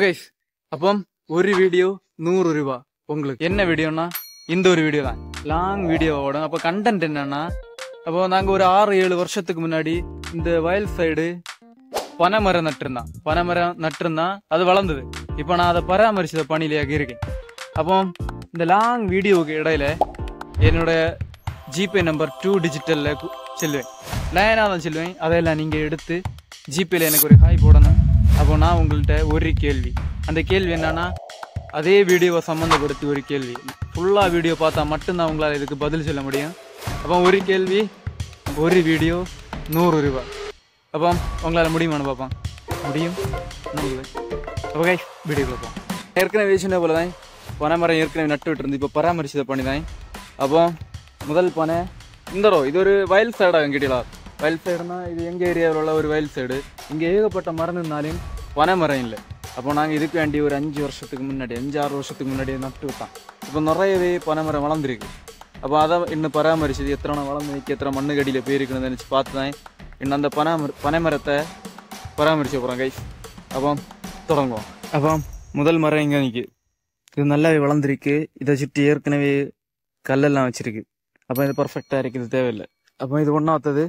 Guys അപ്പം ഒരു video 100 രൂപ உங்களுக்கு என்ன வீடியோனா இந்த ஒரு வீடியோ தான் லாங் வீடியோ ஓடும். அப்போ கண்டென்ட் என்னன்னா, அப்போ நாங்கள் ஒரு 6-7 வருஷத்துக்கு முன்னாடி இந்த வயல் சைடு பனைமரம் நட்டிருந்தான். அது வளர்ந்தது. இப்போ நான் அதை பராமரிச்சத பணியிலேயே இருக்கேன். அப்போ இந்த லாங் வீடியோவுக்கு இடையில என்னோட ஜிபே நம்பர் 2 டிஜிட்டலில் செல்வேன். லைனாக தான் செல்வேன். அதையெல்லாம் நீங்கள் எடுத்து ஜிபேயில் எனக்கு ஒரு ஹாய் போடணும். அப்போ நான் உங்கள்கிட்ட ஒரு கேள்வி, அந்த கேள்வி என்னன்னா, அதே வீடியோவை சம்மந்தப்படுத்தி ஒரு கேள்வி. ஃபுல்லாக வீடியோ பார்த்தா மட்டும்தான் உங்களால் இதுக்கு பதில் சொல்ல முடியும். அப்போ ஒரு கேள்வி ஒரு வீடியோ 100 ரூபா. அப்போ உங்களால் முடியுமான்னு பார்ப்போம். முடியும். அப்போ கைஸ் வீடியோ பார்ப்போம். ஏற்கனவே சொன்ன போல தான் பனைமரம் ஏற்கனவே நட்டு விட்டுருந்து இப்போ பராமரிச்சதை பண்ணி தான். அப்போ முதல் பனை இந்த இது ஒரு வயல் சைடாக கேட்டீங்களா? வயல் சைடுனா இது எங்கள் ஏரியாவில் உள்ள ஒரு வயல் சைடு. இங்கே ஏகப்பட்ட மரம் இருந்தாலும் பனைமரம் இல்லை. அப்போ நாங்கள் இதுக்கு வேண்டி ஒரு 5-6 வருஷத்துக்கு முன்னாடி நட்டு விட்டோம். இப்போ நிறையவே பனைமரம் வளர்ந்துருக்கு. அப்போ அதை இன்னும் பராமரிச்சது எத்தனை வளர்ந்து நிற்க எத்தனை மண்ணு கடியில் போயிருக்குன்னு நினச்சி பார்த்து தான் இன்னும் அந்த பனைமரத்தை பராமரிக்க போகிறோம் கைஸ். அப்போ தொடங்குவோம். அப்போ முதல் மரம் இங்கே நிற்கு. இது நல்லாவே வளர்ந்துருக்கு. இதை சுற்றி ஏற்கனவே கல்லெல்லாம் வச்சுருக்கு. அப்போ இது பர்ஃபெக்டாக இருக்குது, தேவையில்லை. அப்போ இது ஒன்றாவது.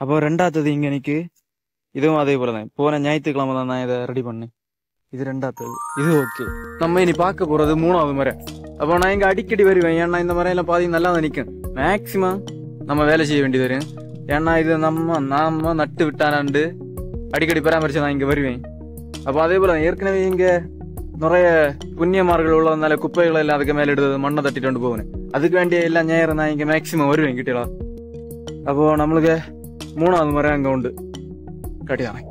அப்போ ரெண்டாவது இங்கே நிற்கு. இதுவும் அதே போல தான். போன ஞாயிற்றுக்கிழமை தான் நான் இதை ரெடி பண்ணேன். இது ரெண்டாவது. இது ஓகே. நம்ம இனி பார்க்க போகிறது 3வது மரம். அப்போ நான் இங்கே அடிக்கடி வருவேன். ஏன்னா இந்த மரம் எல்லாம் பாதி நல்லா தான் நிற்கும். மேக்சிமம் நம்ம வேலை செய்ய வேண்டியது வரும். ஏன்னா இது நாம நட்டு விட்டானாண்டு அடிக்கடி பராமரிச்சு நான் இங்கே வருவேன். அப்போ அதே போல ஏற்கனவே இங்கே நிறைய புண்ணியமார்கள் உள்ளதுனால குப்பைகளை எல்லாம் அதுக்கு மேலே எடுத்து மண்ணை தட்டிட்டு கொண்டு போவேன். அதுக்கு வேண்டிய எல்லாம் ஞாயிறு நான் இங்கே மேக்சிமம் வருவேன் கிட்டலாம். அப்போ நம்மளுக்கு 3வது மரம் அங்கே உண்டு. கட்டிதானே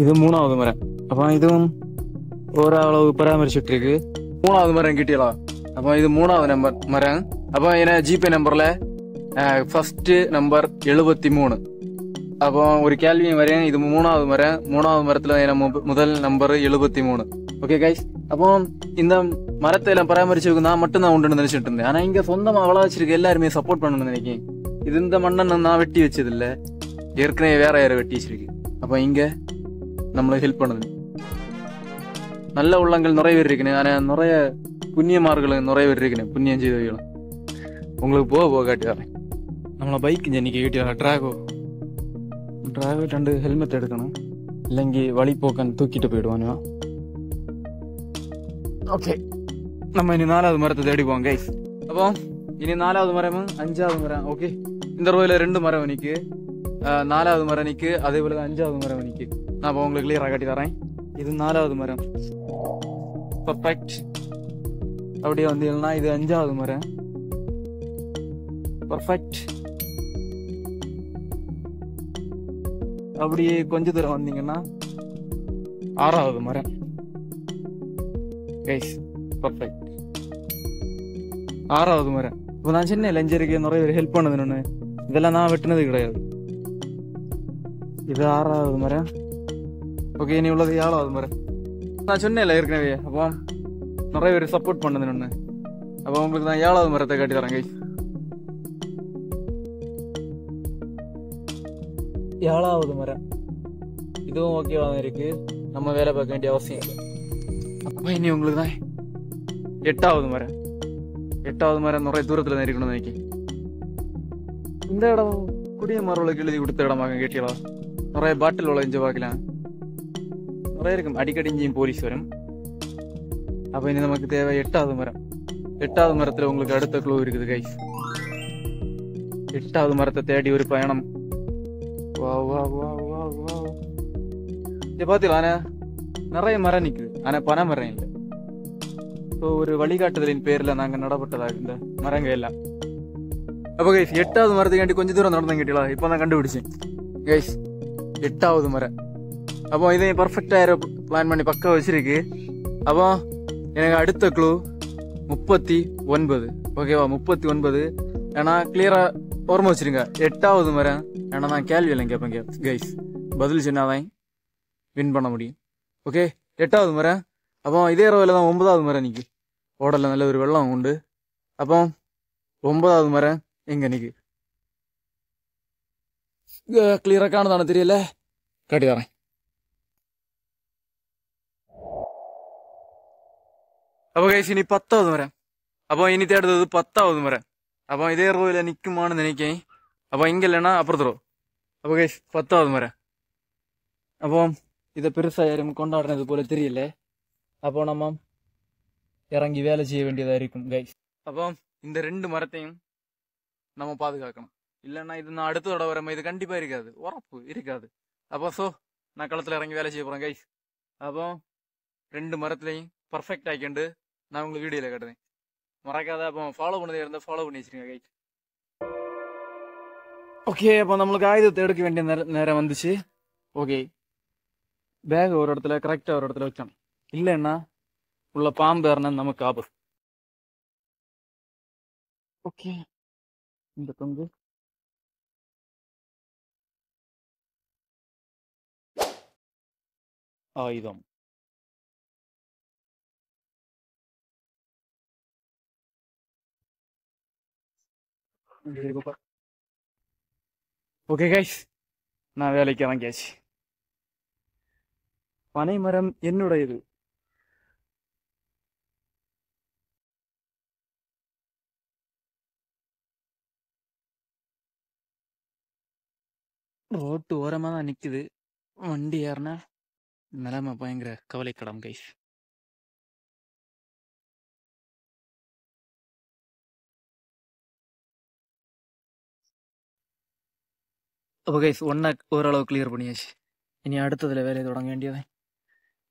இது 3வது மரம். அப்போ இதுவும் ஓரளவு பராமரிச்சுட்டு இருக்கு. 3வது மரம் கிட்டியலாம். அப்போ இது 3வது மரம். அப்போ என்ன ஜிபே நம்பர்ல ஃபர்ஸ்ட் நம்பர் 73. அப்போ ஒரு கேள்வியும் வரேன். இது 3வது மரம். 3வது மரத்துல என்ன முதல் நம்பர் 73. Okay guys. அப்போ இந்த மரத்தை எல்லாம் பராமரிச்சதுக்கு நான் மட்டும் தான் உண்டுன்னு நினைச்சிட்டு இருந்தேன். ஆனா இங்க சொந்தமா வளர்ச்சிருக்கு எல்லாருமே சப்போர்ட் பண்ணணும்னு நினைக்கிறேன். இது இந்த மண்ணை நான் வெட்டி வச்சது இல்லை, ஏற்கனவே வேற யாரை வெட்டி வச்சிருக்கு. அப்போ இங்க நம்மளுக்கு ஹெல்ப் பண்ணுது. நல்ல உள்ளங்கள் நிறைய பேர் இருக்குன்னு. ஆனால் நிறைய புண்ணியமார்களும் நிறைய பேர் இருக்குன்னு. புண்ணியம் செய்தவர்களும் உங்களுக்கு போக காட்டி வரேன். நம்மளை பைக் இன்னைக்கு கேட்டி ட்ராகோ 2 ஹெல்மெட் எடுக்கணும். இல்லைங்க வழிபோக்கன் தூக்கிட்டு போயிடுவானுவா. ஓகே, நம்ம இனி 4வது மரத்தை தேடி போவோம் கைஸ். அப்போ இனி 4வது மரமும் 5வது மரம். ஓகே, இந்த ரோயில 2 மரம் நிற்கு, 4வது மரம் நிற்கு, அதே போல 5வது மரம் நிற்கு. நான் இப்போ உங்களுக்கு கிளியராக காட்டி தரேன். இது 4வது மரம் பர்ஃபெக்ட். அப்படியே வந்தீங்கன்னா இது 5வது மரம் பர்ஃபெக்ட். அப்படியே கொஞ்ச தூரம் வந்தீங்கன்னா 6வது மரம் கைஸ் பர்ஃபெக்ட். 6வது மரம். இப்போ நான் சின்ன லஞ்சருக்கு நிறைய பேர் ஹெல்ப் பண்ணதுன்னு இதெல்லாம் நான் வெட்டினது கிடையாது. இது 6வது மரம். ஓகே, இனி உள்ளது 7வது மரம். நான் சொன்னேன்ல ஏற்கனவே. அப்போ நிறைய பேர் சப்போர்ட் பண்ணதுன்னு. அப்போ உங்களுக்கு நான் 7வது மரத்தை காட்டி தரேன் கைஸ். 7வது மரம். இதுவும் ஓகேவா தான் இருக்கு. நம்ம வேலை பார்க்க வேண்டிய அவசியம் இல்லை. அப்போ இனி உங்களுக்கு தான் 8வது மரம். 8வது மரம் நிறைய தூரத்துல தான் இருக்கணும்னு நினைக்கிறேன். இந்த இடம் குடியமரவுக்கு எழுதி கொடுத்த இடமாக கேட்டீங்களா? நிறைய பாட்டில் உழைஞ்சு பார்க்கலாம். நிறைய இருக்கும். அடிக்கடி இங்கேயும் போலீஸ் வரும். அப்போ இனி நமக்கு தேவை 8வது மரம். 8வது மரத்துல உங்களுக்கு அடுத்த க்ளூ இருக்குது கைஸ். 8வது மரத்தை தேடி ஒரு பயணம். வா வா வா வா வா. இதை பார்த்தீங்களா? ஆனா நிறைய மரம் நிற்குது, ஆனா பனை மரம் இல்லை. ஸோ ஒரு வழிகாட்டுதலின் பேர்ல நாங்கள் நடப்பட்டதாக இந்த மரங்க எல்லாம். அப்போ கைஸ் 8வது மரத்துக்காண்டி கொஞ்சம் தூரம் நடந்தேன் கேட்டீங்களா? இப்போ தான் கண்டுபிடிச்சேன் கைஸ் 8வது மரம். அப்போ இதை பர்ஃபெக்டாக பிளான் பண்ணி பக்கம் வச்சிருக்கு. அப்போ எனக்கு அடுத்த க்ளூ 39. ஓகேவா? 39. ஏன்னா கிளியரா ஓர்ம வச்சிருங்க. 8வது மரம். ஏன்னா நான் கேள்வி எல்லாம் கேட்பேன் கைஸ். பதில் சொன்னாதான் வின் பண்ண முடியும். ஓகே, 8வது மரம். அப்போ இதே ரோவில் தான் 9வது மரம் நிற்கு. ஓடல நல்ல ஒரு வெள்ளம் உண்டு. அப்போ 9வது மரம் எங்க நிற்கு? கிளியரா காணுதானே தெரியல, காட்டி தரேன். അപ്പൊ ഗൈസ് ഇനി 10வது മരം. അപ്പൊ ഇനി തേടുന്നത് 10வது മരം. അപ്പൊ ഇതേ റോയില് നിൽക്കുമാണെന്ന് എനിക്ക്. അപ്പൊ ഇങ്ങല്ലണ അപ്പുറത്ത് റോ. അപ്പൊ ഗൈസ് 10வது മരം. അപ്പം ഇത് പെരുസായാലും കൊണ്ടാടുന്നത് പോലെ തിരിയില്ലേ. അപ്പോൾ നമ്മ இறங்கி வேலை செய்ய வேண்டியதாயிருக்கும் கைஸ். അപ്പം இந்த 2 மரத்தையும் நம்ம பாதுகாக்கணும். இல்லைன்னா இது நான் அடுத்த தடவை வரமா இது கண்டிப்பா இருக்காது, உறப்பு இருக்காது. அப்போ நான் களத்துல இறங்கி வேலை செய்ய போறேன் கைஸ். அப்போ 2 மரத்துலையும் பர்ஃபெக்ட் ஆக்கிண்டு நான் உங்களுக்கு வீடியோல காட்டுறேன். மறக்காத. அப்போ ஃபாலோ பண்ணதே இருந்தால் ஃபாலோ பண்ணி வச்சிருங்க கைஸ். ஓகே, அப்போ நம்மளுக்கு ஆயுதத்தை எடுக்க வேண்டிய நேரம் வந்துச்சு. ஓகே, பேக் ஒரு இடத்துல கரெக்டாக ஒரு இடத்துல வச்சோம். இல்லைன்னா உள்ள பாம்பு ஏறினா நமக்கு ஆபத்து. ஓகே, இந்த தொங்கு ஆயுதம். ஓகே கைஸ், நான் வேலைக்கு இறங்கியாச்சு. பனைமரம் என்னுடையது. ரோட்டு ஓரமா தான் நிக்குது. வண்டி ஏறினா நிலைமை பயங்கர கவலைக்கிடம் கைஸ். அப்போ கைஸ் ஒன்றை ஓரளவு கிளியர் பண்ணியாச்சு. இனி அடுத்ததுல வேலையை தொடங்க வேண்டியது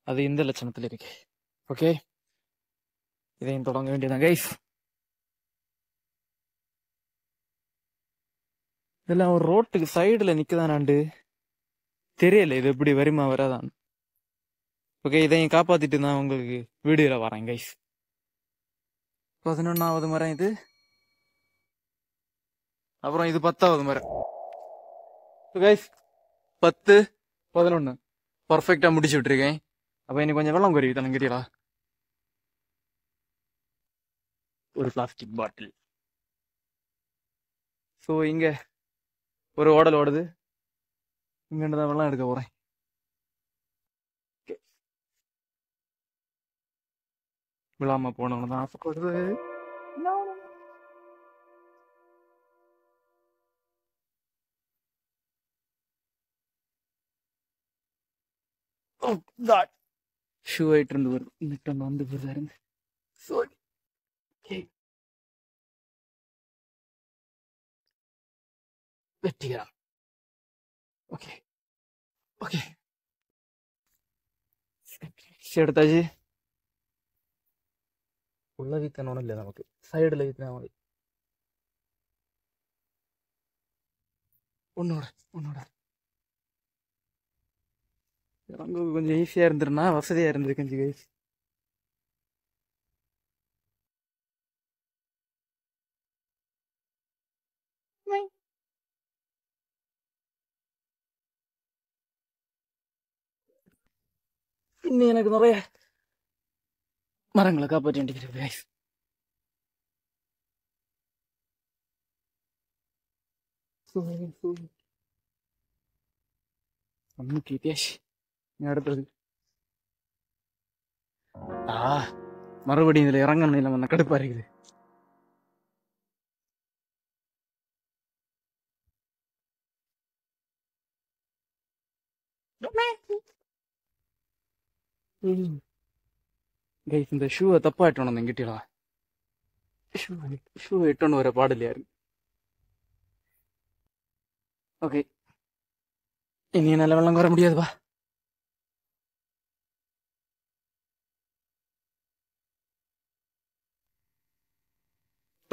அது இந்த லட்சணத்தில் இருக்கு. ஓகே, இதையும் தொடங்க வேண்டியதான் கைஸ். இதெல்லாம் ஒரு ரோட்டுக்கு சைடுல நிக்குதானாண்டு தெரியல. இது எப்படி வருமா வராதான். ஓகே, இதையும் காப்பாத்திட்டு நான் உங்களுக்கு வீடியோல வரேன் கைஸ். 11வது மரம் இது. அப்புறம் இது 10வது மரம் கைஸ். 10, 11 பர்ஃபெக்டா முடிச்சு விட்டுருக்கேன். அப்ப இன்னைக்கு கொஞ்சம் வெள்ளம் குறைவி தானே கேட்டீங்களா. ஒரு பிளாஸ்டிக் பாட்டில். ஸோ இங்க ஒரு ஓடல் ஓடுது. இங்கிட்டு தான் வெள்ளம் எடுக்க போறேன். விழாம போனவனு தான் ஆசைப்படுது. ஷூ ஆயிட்டு இருந்து வரும். இன்னைக்கு வந்து போயிருந்தாரு. வெட்டிக்கிறா. Okay okay, എടുത്താച്ച്. ഉള്ള വീത്തണോന്നില്ല, നമുക്ക് സൈഡിൽ വീത്തിനാ മതി. ஒன்னோட இறங்க கொஞ்சம் ஈஸியா இருந்துருன்னா வசதியா இருந்திருக்கேன் கைஸ். இன்னும் எனக்கு நிறைய மரங்களை காப்பாற்ற வேண்டியிருக்கு கைஸ். அடுத்தது மறுபடியும் இதுல இறங்கணும். இல்லாம கடுப்பா இருக்குது. கைஸ், இந்த ஷூவை தப்பா இட்டோம் எங்கிட்டா. ஷூ இட்டோன்னு வர பாடலையா இருக்கு. ஓகே, இனி நல்ல வெள்ளம் வர முடியாதுப்பா.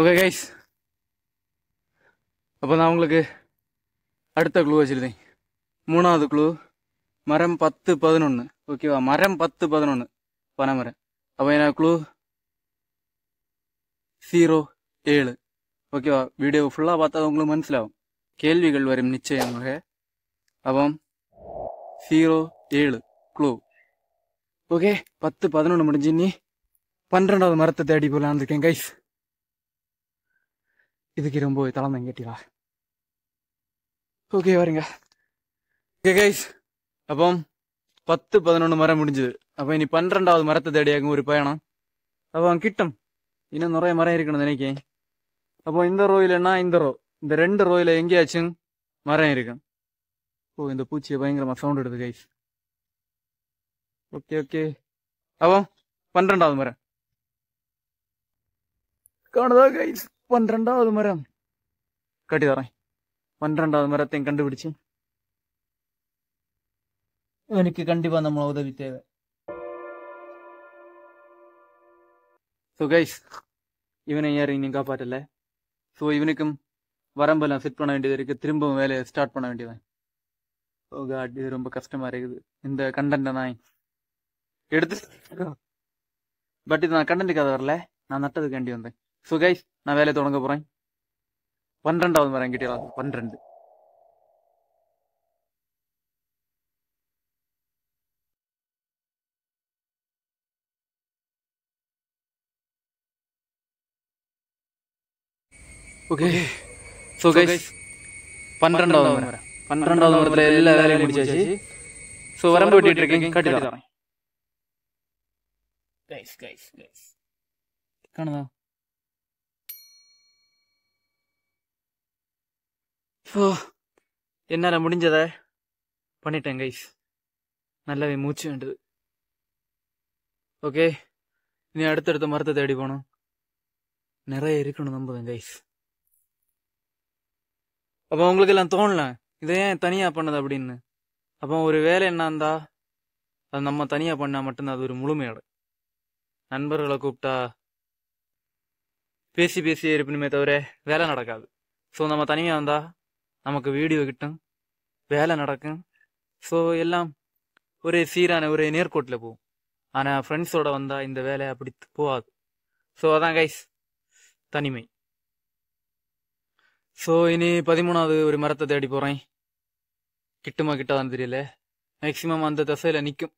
ஓகே கைஸ், அப்போ நான் உங்களுக்கு அடுத்த க்ளூ வச்சிருந்தேன். 3வது க்ளூ மரம் 10, 11. ஓகேவா, மரம் 10, 11 பனைமரம். அப்போ என்ன க்ளூ 07. ஓகேவா, வீடியோ ஃபுல்லாக பார்த்தா உங்களுக்கு மனசிலாகும். கேள்விகள் வரும் நிச்சயமாக. அப்போ 07 க்ளூ. ஓகே, 10, 11 முடிஞ்சு நீ 12வது மரத்தை தேடி போலான்னு இருக்கேன் கைஸ். இதுக்கு ரொம்ப தலைமை கேட்டீங்களா. ஓகே வரீங்க. ஓகே கைஸ், அப்போ 10, 11 மரம் முடிஞ்சது. அப்போ இனி 12வது மரத்தை தேடியாகும் ஒரு பயணம். அப்போ கிட்டும் இன்னும் நிறைய மரம் இருக்குன்னு நினைக்கிறேன். அப்போ இந்த ரோயிலன்னா இந்த ரோ, இந்த 2 ரோயில எங்கேயாச்சும் மரம் இருக்கும். ஓ, இந்த பூச்சியை பயங்கரமா சவுண்ட் எடுது கைஸ். Okay okay. அப்போ 12வது மரம் காணுதா கைஸ்? 12வது மரம் கட்டி தரேன். 12வது மரத்தையும் கண்டுபிடிச்சு எனக்கு கண்டிப்பா நம்ம உதவி தேவை. ஸோ கைஸ், இவனை யாரும் இன்னும் காப்பாற்றல. ஸோ இவனுக்கும் வரம்பெல்லாம் செட் பண்ண வேண்டியது இருக்கு. திரும்பவும் வேலையை ஸ்டார்ட் பண்ண வேண்டியதான். ஓ காட், இது ரொம்ப கஷ்டமா இருக்குது. இந்த கண்டென்ட்டை நான் எடுத்து, பட் இது நான் கண்டென்ட்டுக்காக வரல, நான் நட்டதுக்காண்டி வந்தேன். ஸோ கைஸ், நான் வேலையை தொடங்க போறேன். 12வது மரம் கிட்டே 12. ஓகே. ஸோ கைஸ், 12வது மரம். 12வது மரத்துல எல்லா வேலையும் முடிச்சாச்சு. ஸோ வரம்பு வெட்டிட்டு இருக்கேன், கட்டி தரேன். கைஸ் கைஸ் கைஸ் காணுதா? ஸோ என்னால் முடிஞ்சதை பண்ணிட்டேன் கைஸ். நல்லாவே மூச்சு வேண்டுது. ஓகே, இனி அடுத்தடுத்த மரத்தை தேடி போகணும். நிறைய இருக்கணும் நம்புதேன் கைஸ். அப்போ உங்களுக்கு எல்லாம் தோணல இதை ஏன் தனியா பண்ணது அப்படின்னு. அப்போ ஒரு வேலை என்ன இருந்தா அது நம்ம தனியா பண்ணா மட்டும்தான் அது ஒரு முழுமையோட. நண்பர்களை கூப்பிட்டா பேசி பேசியே இருப்பணுமே தவிர வேலை நடக்காது. ஸோ நம்ம தனியா வந்தா நமக்கு வீடியோ கிட்டும், வேலை நடக்கும். ஸோ எல்லாம் ஒரே சீரான ஒரே நேர்கோட்டில் போகும். ஆனால் ஃப்ரெண்ட்ஸோட வந்தா இந்த வேலை அப்படி போகாது. ஸோ அதான் கைஸ் தனிமை. ஸோ இனி 13வது ஒரு மரத்தை தேடி போகிறேன். கிட்டுமா கிட்டாதான்னு தெரியல, மேக்சிமம் அந்த திசையில் நிற்கும்.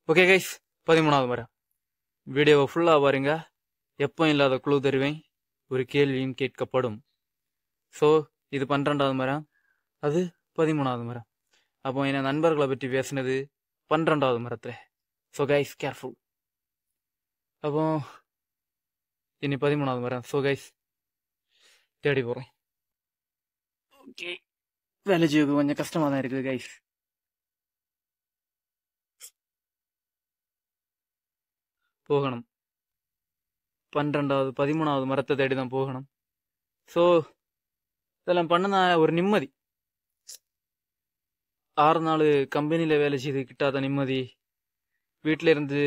ஓகே கைஸ், 13வது மரம். வீடியோவை ஃபுல்லாக பாருங்க. எப்போ இல்லாத குழு தருவேன், ஒரு கேள்வியும் கேட்கப்படும். ஸோ இது 12வது மரம், அது 13வது மரம். அப்போ என் நண்பர்களை பற்றி பேசினது 12வது மரத்தில். So guys careful. அப்போ இனி 13வது மரம். ஸோ கைஸ் தேடி போகிறேன். ஓகே, வேலை செய்வது கொஞ்சம் கஷ்டமாக தான் இருக்குது கைஸ். போகணும் 12வது 13வது மரத்தை தேடி தான் போகணும். ஸோ இதெல்லாம் பண்ணனா ஒரு நிம்மதி. 6 நாள் கம்பெனியில் வேலை செய்து கிட்டாத நிம்மதி, வீட்டில் இருந்து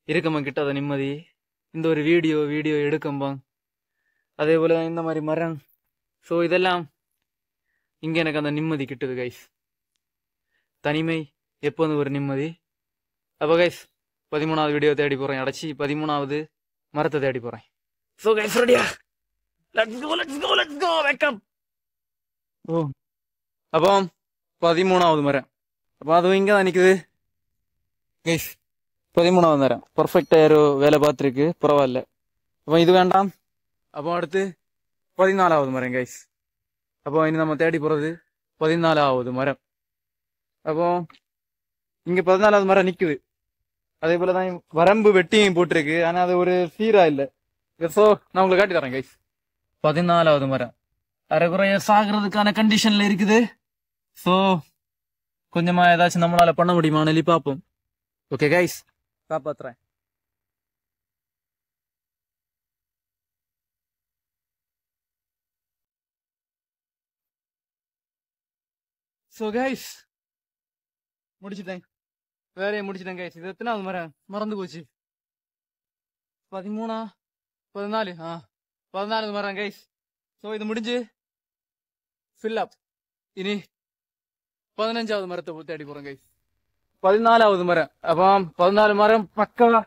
இருக்கமா கிட்டாத நிம்மதி, இந்த ஒரு வீடியோ எடுக்கும்போது அதே போல இந்த மாதிரி மரம். ஸோ இதெல்லாம் இங்கே எனக்கு அந்த நிம்மதி கிட்டுது கைஸ். தனிமை எப்போது ஒரு நிம்மதி. அப்போ கைஸ் 13வது வீடியோ தேடி போகிறேன். அடைச்சி 13வது மரத்தை தேடி போகிறேன். ஸோ கைஸ் ரெடியா? Let's go welcome. ஓ, அப்போ 13வது மரம். அப்போ அதுவும் இங்கே தான் நிற்குது கைஸ். 13வது மரம் பர்ஃபெக்டாக யாரோ வேலை பார்த்துருக்கு, பரவாயில்ல. அப்போ இது வேண்டாம். அப்போ அடுத்து 14வது மரம் கைஸ். அப்போ இனி நம்ம தேடி போகிறது 14வது மரம். அப்போ இங்கே 14வது மரம் நிற்குது. அதே போல தான் வரம்பு வெட்டியும் போட்டிருக்கு, ஆனால் அது ஒரு சீரா இல்லை. ஸோ நான் உங்களுக்கு காட்டி தரேன் கைஸ். 14வது மரம் அரைக்குறைய சாகிறதுக்கான கண்டிஷன்ல இருக்குது. ஸோ கொஞ்சமா ஏதாச்சும் நம்மளால பண்ண முடியுமான்னு சொல்லி பார்ப்போம். ஓகே கைஸ், காப்பாத்துறேன். ஸோ கைஸ் முடிச்சுட்டேன், வேலையை முடிச்சுட்டேன் கைஸ். இது எத்தனாவது மரம் மறந்து போச்சு? 13 14 14வது மரம் கைஸ். ஸோ இது முடிஞ்சு ஃபில் அப். இனி 15வது மரத்தை தேடி போறோம் கைஸ். 14வது மரம். அப்போ 14 மரம் பக்கவா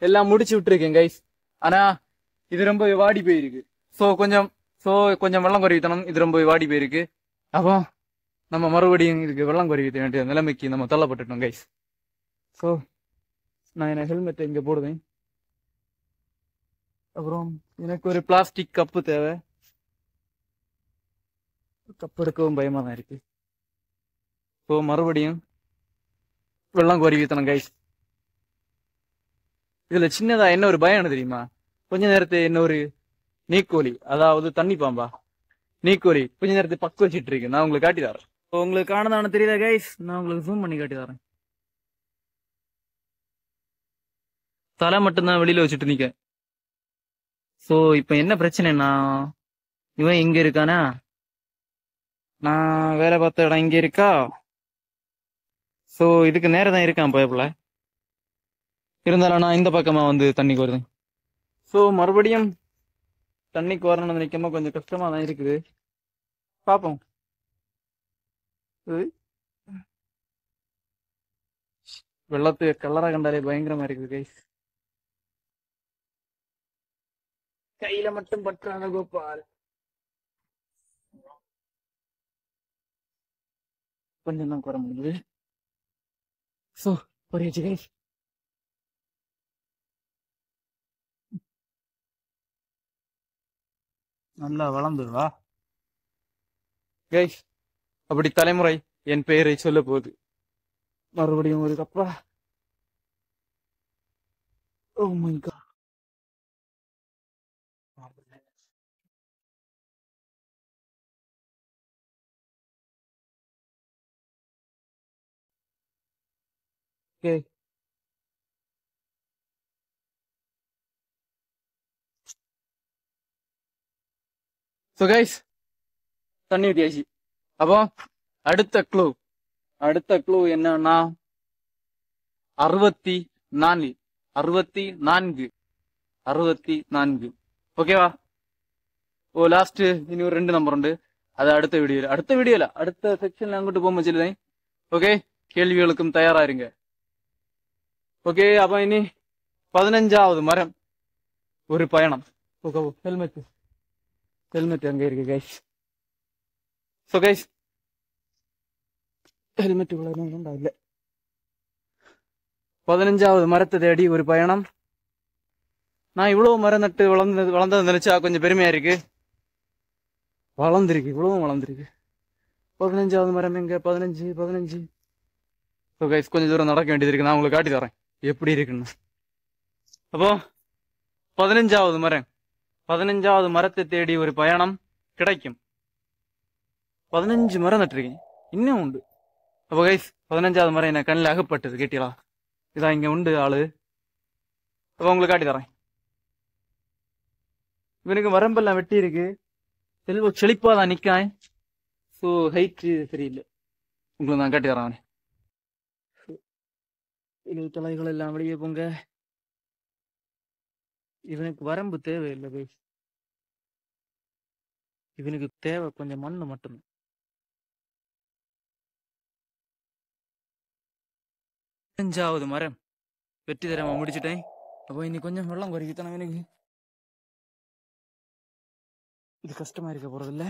எல்லாம் முடிச்சு விட்டுருக்கேன் கைஸ். ஆனா இது ரொம்ப வாடி போயிருக்கு. ஸோ கொஞ்சம் வெள்ளம் குறைவித்தனம். இது ரொம்ப வாடி போயிருக்கு. அப்போ நம்ம மறுபடியும் இதுக்கு வெள்ளம் குறைவித்த வேண்டிய நிலைமைக்கு நம்ம தள்ளப்பட்டுட்டோம் கைஸ். ஸோ நான் என்ன ஹெல்மெட்டை இங்கே போடுவேன். அப்புறம் எனக்கு ஒரு பிளாஸ்டிக் கப்பு தேவை. கப் எடுக்கவும் பயமா தான் இருக்கு. ஸோ மறுபடியும் வெள்ளம் கோரி வீத்தணும் கைஸ். இதுல சின்னதா என்ன ஒரு பயம் தெரியுமா? கொஞ்ச நேரத்தை என்ன ஒரு நீக்கோலி, அதாவது தண்ணி பாம்பா நீக்கோலி கொஞ்ச நேரத்தை பக்கு வச்சிட்டு இருக்கு. நான் உங்களுக்கு காட்டி தரேன். உங்களுக்கு காணதான தெரியுதா கைஸ்? நான் உங்களுக்கு ஜூம் பண்ணி காட்டி தரேன். தலை மட்டும்தான் வெளியில வச்சுட்டு நிக்க. சோ இப்ப என்ன பிரச்சனைனா, இவன் இங்க இருக்கானா, நான் வேலை பார்த்த இடம் இங்க இருக்கா. சோ இதுக்கு நேரம் தான் இருக்கான் பயப்புல. இருந்தாலும் நான் இந்த பக்கமா வந்து தண்ணிக்கு வருது. சோ மறுபடியும் தண்ணிக்கு வரணும்னு நினைக்காம கொஞ்சம் கஷ்டமா தான் இருக்குது. பாப்போம். வெள்ளத்து கலரா கண்டாலே பயங்கரமா இருக்குது கைஸ். கையில மட்டும் பற்றாத கோபால். கொஞ்சம் தான் குற முடியுது. சோ புரியுது கைஸ். நல்லா வளர்ந்துவா கைஸ். அப்படி தலைமுறை என் பெயரை சொல்ல போகுது. மறுபடியும் ஒரு கப்பா. Oh my god. Okay. So guys தண்ணி ஊற்றியாச்சு. அப்போ அடுத்த க்ளூ என்னன்னா 64 64. ஓகேவா? ஓ லாஸ்ட் இனி ஒரு 2 நம்பர் உண்டு. அது அடுத்த வீடியோல அடுத்த செக்ஷன்ல அங்கிட்டு போக சொல்லுதேன். ஓகே, கேள்விகளுக்கும் தயாரா இருங்க. ஓகே, அப்ப இனி 15வது மரம் ஒரு பயணம். ஹெல்மெட் அங்க இருக்கு கைஸ். ஸோ கைஸ் ஹெல்மெட் இவ்வளவு இல்ல. 15வது மரத்தை தேடி ஒரு பயணம். நான் இவ்வளவு மரம் நட்டு வளர்ந்தது நினைச்சா கொஞ்சம் பெருமையா இருக்கு. வளர்ந்துருக்கு, இவ்வளவும் வளர்ந்துருக்கு. 15வது மரம் எங்க? 15. ஸோ கைஸ் கொஞ்சம் தூரம் நடக்க வேண்டியது இருக்கு. நான் உங்களுக்கு காட்டி தரேன் எப்படி இருக்குன்னு. அப்போ 15வது மரத்தை தேடி ஒரு பயணம் கிடைக்கும். 15 மரம் நட்டுருக்கேன், இன்னும் உண்டு. அப்போ கைஸ் 15வது மரம் என்ன கண்ணில் அகப்பட்டது கேட்டீங்களா? இதான் இங்க உண்டு ஆளு. அப்போ உங்களுக்கு காட்டி தரேன். இவனுக்கு வரம்பெல்லாம் வெட்டி இருக்கு. செழிப்பா தான் நிக்கான். ஸோ ஹைட் சரியில்லை. உங்களுக்கு நான் காட்டி தரேன். தலைகள் எல்லாம் வெளியே போங்க. இவனுக்கு வரம்பு தேவையில்லை கைஸ். இவனுக்கு தேவை கொஞ்சம் மண்ணு மட்டும். அஞ்சாவது மரம் வெற்றி தரமா முடிச்சுட்டேன். அப்போ இன்னி கொஞ்சம் வெள்ளம் குறைக்கத்தானே எனக்கு. இது கஷ்டமா இருக்க போறதில்ல.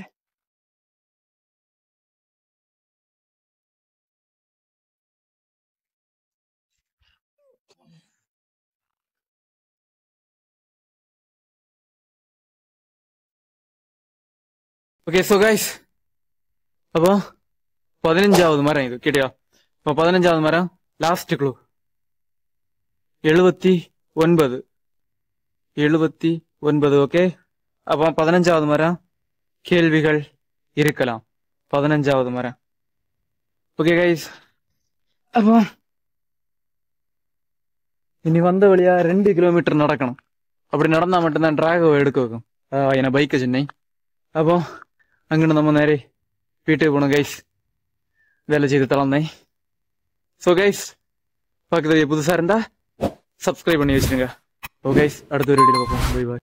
ஓகே ஸோ கைஸ் அப்போ 15வது மரம் இது கேட்டியா? இப்போ 15வது மரம் லாஸ்ட் க்ளூ 79. ஓகே, அப்போ 15வது மரம் கேள்விகள் இருக்கலாம். 15வது மரம். ஓகே கைஸ், அப்போ இனி வந்த வழியா 2 கிலோமீட்டர் நடக்கணும். அப்படி நடந்தா மட்டும்தான் டிராகோ எடுக்க வைக்கும் என்ன பைக்கை சென்னை. அப்போ அங்கிட்டு நம்ம நேரே வீட்டுக்கு போகணும் கைஸ். வேலை செய்து தளர்ந்தேன். ஸோ கைஸ் பக்கத்துல புதுசா இருந்தா சப்ஸ்கிரைப் பண்ணி வச்சுருங்க. ஓ கைஸ் அடுத்த ஒரு வீடியோ பார்ப்போம். Bye bye.